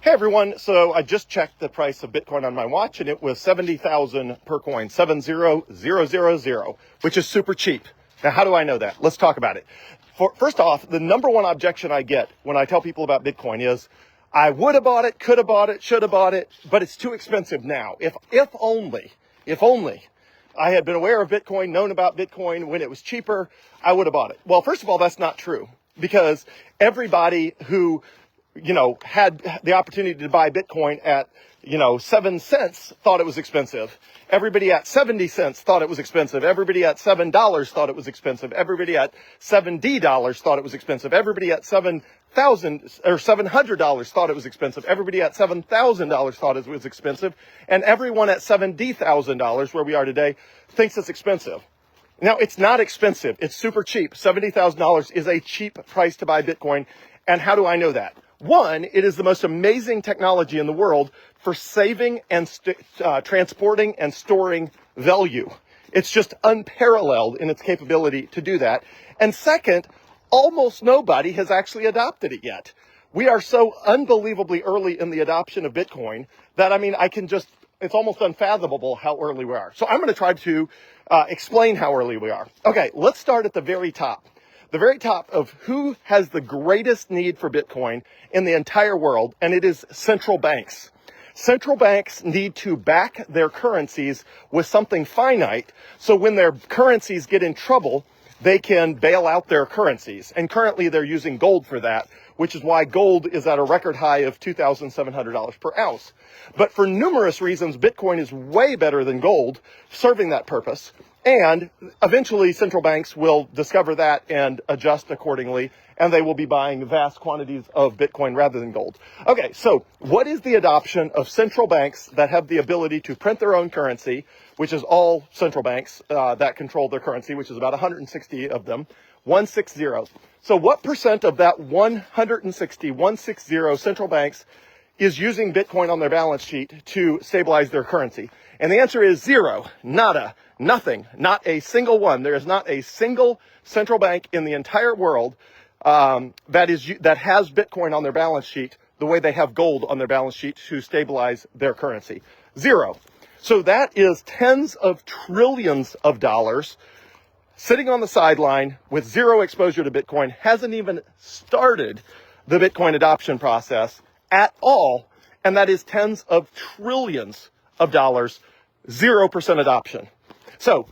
Hey everyone, so I just checked the price of Bitcoin on my watch and it was 70,000 per coin, 70,000, which is super cheap. Now, how do I know that? Let's talk about it. First off, the number one objection I get when I tell people about Bitcoin is, I would have bought it, could have bought it, should have bought it, but it's too expensive now. If only I had been aware of Bitcoin, known about Bitcoin when it was cheaper, I would have bought it. Well, first of all, that's not true, because everybody who had the opportunity to buy Bitcoin at, 7 cents thought it was expensive. Everybody at 70 cents thought it was expensive. Everybody at $7 thought it was expensive. Everybody at $70 thought it was expensive. Everybody at $700 thought it was expensive. Everybody at $7,000 thought it was expensive. And everyone at $70,000, where we are today, thinks it's expensive. Now, it's not expensive. It's super cheap. $70,000 is a cheap price to buy Bitcoin. And how do I know that? One, it is the most amazing technology in the world for saving and transporting and storing value. It's just unparalleled in its capability to do that. And second, almost nobody has actually adopted it yet. We are so unbelievably early in the adoption of Bitcoin that, it's almost unfathomable how early we are. So I'm going to try to explain how early we are. Okay, let's start at the very top. The very top of who has the greatest need for Bitcoin in the entire world, and it is central banks. Central banks need to back their currencies with something finite, so when their currencies get in trouble, they can bail out their currencies. And currently they're using gold for that, which is why gold is at a record high of $2,700 per ounce. But for numerous reasons, Bitcoin is way better than gold, serving that purpose. And eventually central banks will discover that and adjust accordingly, and they will be buying vast quantities of Bitcoin rather than gold. Okay, so what is the adoption of central banks that have the ability to print their own currency, which is all central banks that control their currency, which is about 160 of them, 160. So what percent of that 160 central banks is using Bitcoin on their balance sheet to stabilize their currency? And the answer is zero, nada, nothing, not a single one. There is not a single central bank in the entire world that has Bitcoin on their balance sheet the way they have gold on their balance sheet to stabilize their currency. Zero. So that is tens of trillions of dollars sitting on the sideline with zero exposure to Bitcoin, hasn't even started the Bitcoin adoption process at all, and that is tens of trillions of dollars, 0% adoption. So,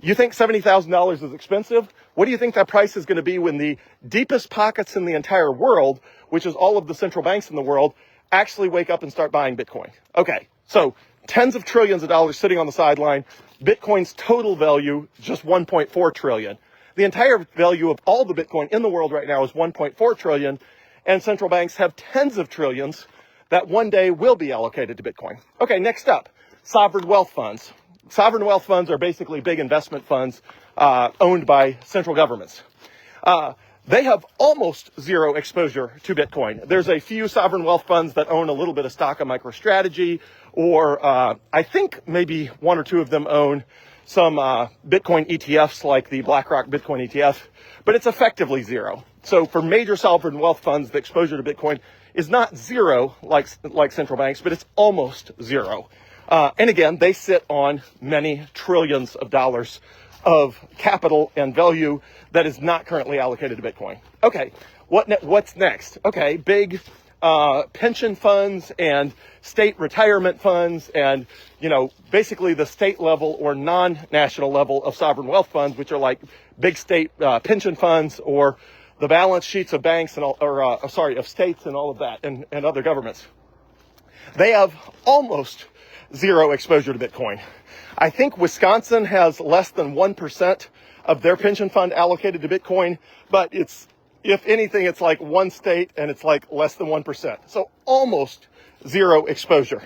you think $70,000 is expensive? What do you think that price is going to be when the deepest pockets in the entire world, which is all of the central banks in the world, actually wake up and start buying Bitcoin? Okay, so tens of trillions of dollars sitting on the sideline. Bitcoin's total value, just 1.4 trillion. The entire value of all the Bitcoin in the world right now is 1.4 trillion, and central banks have tens of trillions that one day will be allocated to Bitcoin. Okay, next up, sovereign wealth funds. Sovereign wealth funds are basically big investment funds owned by central governments. They have almost zero exposure to Bitcoin. There's a few sovereign wealth funds that own a little bit of stock of MicroStrategy, or I think maybe one or two of them own some Bitcoin ETFs like the BlackRock Bitcoin ETF, but it's effectively zero. So for major sovereign wealth funds, the exposure to Bitcoin is not zero like central banks, but it's almost zero. And again, they sit on many trillions of dollars of capital and value that is not currently allocated to Bitcoin. Okay, what's next? Okay, big pension funds and state retirement funds and, basically the state level or non-national level of sovereign wealth funds, which are like big state pension funds or the balance sheets of banks and of states and all of that and other governments. They have almost zero exposure to Bitcoin. I think Wisconsin has less than 1% of their pension fund allocated to Bitcoin, but if anything, it's like one state and it's like less than 1%. So almost zero exposure.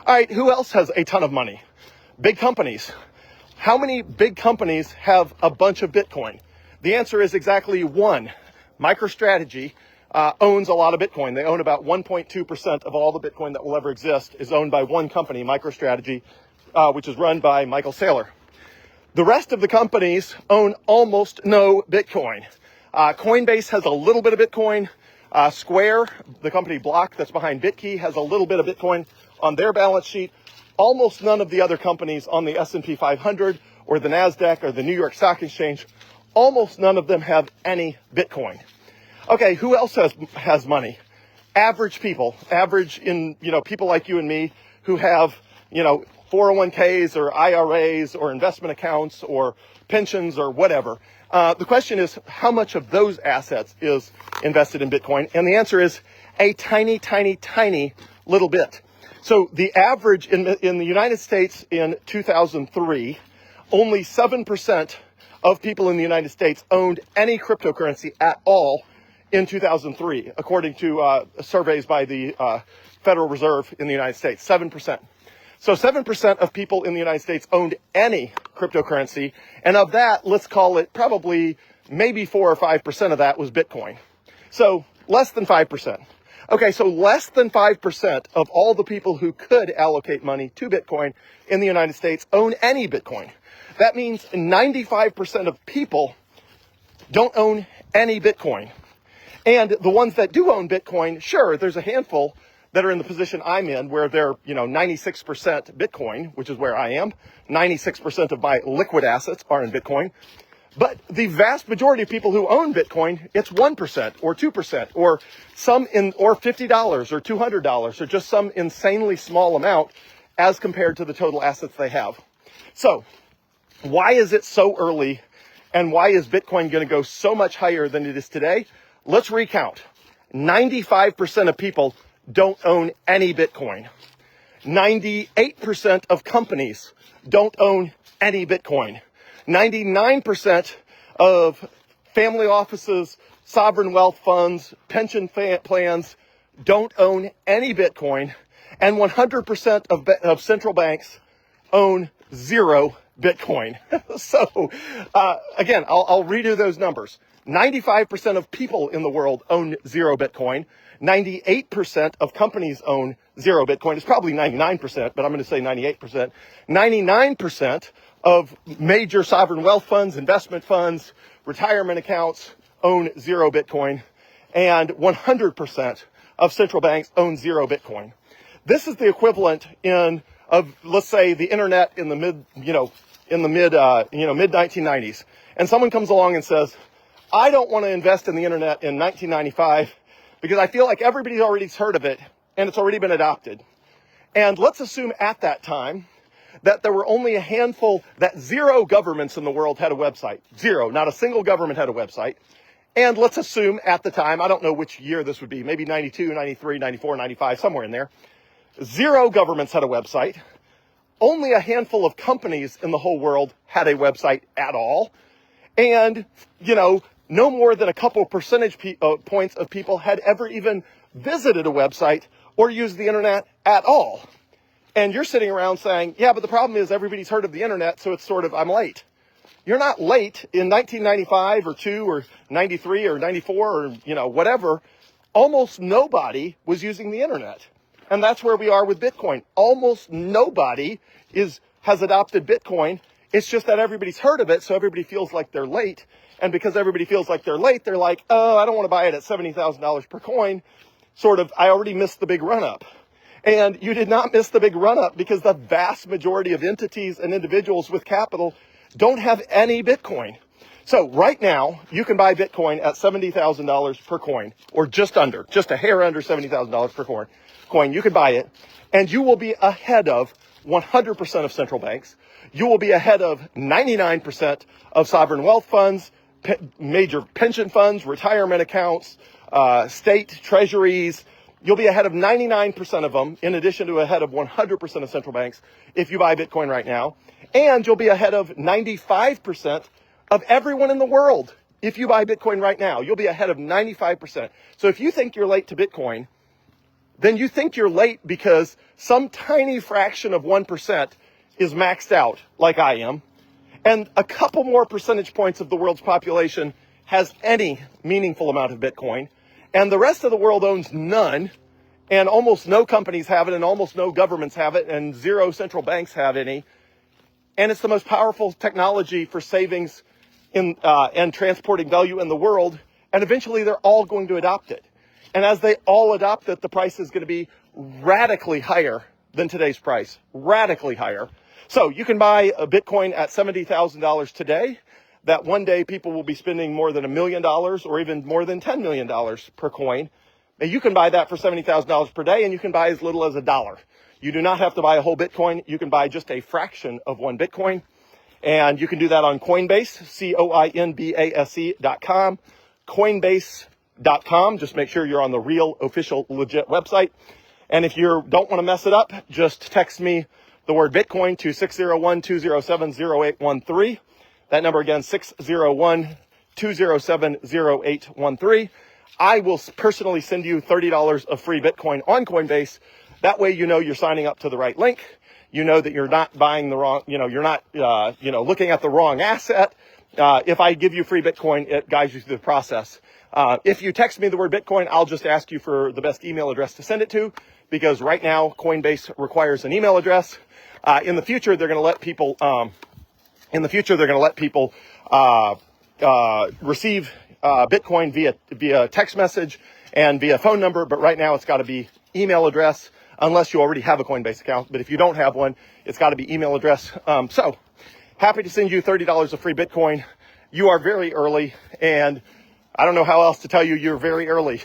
All right, who else has a ton of money? Big companies. How many big companies have a bunch of Bitcoin? The answer is exactly one. MicroStrategy owns a lot of Bitcoin. They own about 1.2% of all the Bitcoin that will ever exist is owned by one company, MicroStrategy, which is run by Michael Saylor. The rest of the companies own almost no Bitcoin. Coinbase has a little bit of Bitcoin. Square, the company Block that's behind BitKey, has a little bit of Bitcoin on their balance sheet. Almost none of the other companies on the S&P 500 or the NASDAQ or the New York Stock Exchange, almost none of them have any Bitcoin. Okay, who else has money? Average people, people like you and me who have, 401ks or IRAs or investment accounts or pensions or whatever. The question is, how much of those assets is invested in Bitcoin? And the answer is a tiny, tiny, tiny little bit. So the average in the United States in 2003, only 7% of people in the United States owned any cryptocurrency at all in 2003, according to surveys by the Federal Reserve in the United States, 7%. So 7% of people in the United States owned any cryptocurrency, and of that, let's call it probably maybe 4 or 5% of that was Bitcoin. So less than 5%. Okay, so less than 5% of all the people who could allocate money to Bitcoin in the United States own any Bitcoin. That means 95% of people don't own any Bitcoin. And the ones that do own Bitcoin, sure, there's a handful that are in the position I'm in where they're, 96% Bitcoin, which is where I am. 96% of my liquid assets are in Bitcoin. But the vast majority of people who own Bitcoin, it's 1% or 2% or or $50 or $200 or just some insanely small amount as compared to the total assets they have. So why is it so early and why is Bitcoin going to go so much higher than it is today? Let's recount. 95% of people don't own any Bitcoin. 98% of companies don't own any Bitcoin. 99% of family offices, sovereign wealth funds, pension plans don't own any Bitcoin. And 100% of central banks own zero Bitcoin. So, again, I'll redo those numbers. 95% of people in the world own zero Bitcoin. 98% of companies own zero Bitcoin. It's probably 99%, but I'm going to say 98%. 99% of major sovereign wealth funds, investment funds, retirement accounts own zero Bitcoin. And 100% of central banks own zero Bitcoin. This is the equivalent of, let's say, the internet in the mid 1990s. And someone comes along and says, I don't want to invest in the internet in 1995 because I feel like everybody's already heard of it and it's already been adopted. And let's assume at that time that there were only a handful, that zero governments in the world had a website. Zero, not a single government had a website. And let's assume at the time, I don't know which year this would be, maybe 92, 93, 94, 95, somewhere in there. Zero governments had a website. Only a handful of companies in the whole world had a website at all. And, no more than a couple percentage points of people had ever even visited a website or used the internet at all. And you're sitting around saying, yeah, but the problem is everybody's heard of the internet, so it's sort of, I'm late. You're not late. In 1995 or 2 or 93 or 94 or, whatever, almost nobody was using the internet. And that's where we are with Bitcoin. Almost nobody has adopted Bitcoin. It's just that everybody's heard of it, so everybody feels like they're late. And because everybody feels like they're late, they're like, oh, I don't want to buy it at $70,000 per coin. Sort of, I already missed the big run-up. And you did not miss the big run-up because the vast majority of entities and individuals with capital don't have any Bitcoin. So right now, you can buy Bitcoin at $70,000 per coin, or just a hair under $70,000 per coin. You can buy it, and you will be ahead of 100% of central banks. You will be ahead of 99% of sovereign wealth funds, major pension funds, retirement accounts, state treasuries. You'll be ahead of 99% of them, in addition to ahead of 100% of central banks if you buy Bitcoin right now. And you'll be ahead of 95% of everyone in the world if you buy Bitcoin right now. You'll be ahead of 95%. So if you think you're late to Bitcoin, then you think you're late because some tiny fraction of 1% is maxed out, like I am, and a couple more percentage points of the world's population has any meaningful amount of Bitcoin, and the rest of the world owns none, and almost no companies have it, and almost no governments have it, and zero central banks have any, and it's the most powerful technology for savings and transporting value in the world, and eventually they're all going to adopt it. And as they all adopt that, the price is going to be radically higher than today's price, radically higher. So you can buy a Bitcoin at $70,000 today, that one day people will be spending more than $1 million or even more than $10 million per coin. And you can buy that for $70,000 per day, and you can buy as little as $1. You do not have to buy a whole Bitcoin. You can buy just a fraction of one Bitcoin. And you can do that on Coinbase, Coinbase.com, Coinbase.com. Just make sure you're on the real, official, legit website. And if you don't want to mess it up, just text me the word Bitcoin to 601-207-0813. That number again, 601-207-0813. I will personally send you $30 of free Bitcoin on Coinbase. That way, you know you're signing up to the right link. You know that you're not buying the wrong, you're not, looking at the wrong asset. If I give you free Bitcoin, it guides you through the process. If you text me the word Bitcoin, I'll just ask you for the best email address to send it to, because right now Coinbase requires an email address. In the future, they're going to let people, receive Bitcoin via text message and via phone number. But right now, it's got to be email address, unless you already have a Coinbase account. But if you don't have one, it's got to be email address. So happy to send you $30 of free Bitcoin. You are very early, and I don't know how else to tell you you're very early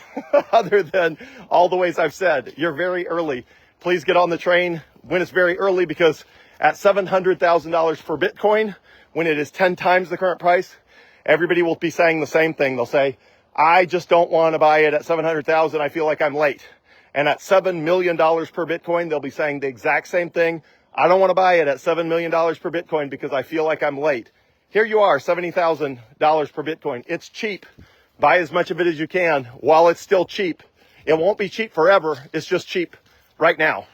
other than all the ways I've said. You're very early. Please get on the train when it's very early, because at $700,000 for Bitcoin, when it is 10 times the current price, everybody will be saying the same thing. They'll say, I just don't want to buy it at 700,000. I feel like I'm late. And at $7 million per Bitcoin, they'll be saying the exact same thing. I don't want to buy it at $7 million per Bitcoin because I feel like I'm late. Here you are, $70,000 per Bitcoin. It's cheap. Buy as much of it as you can while it's still cheap. It won't be cheap forever. It's just cheap right now.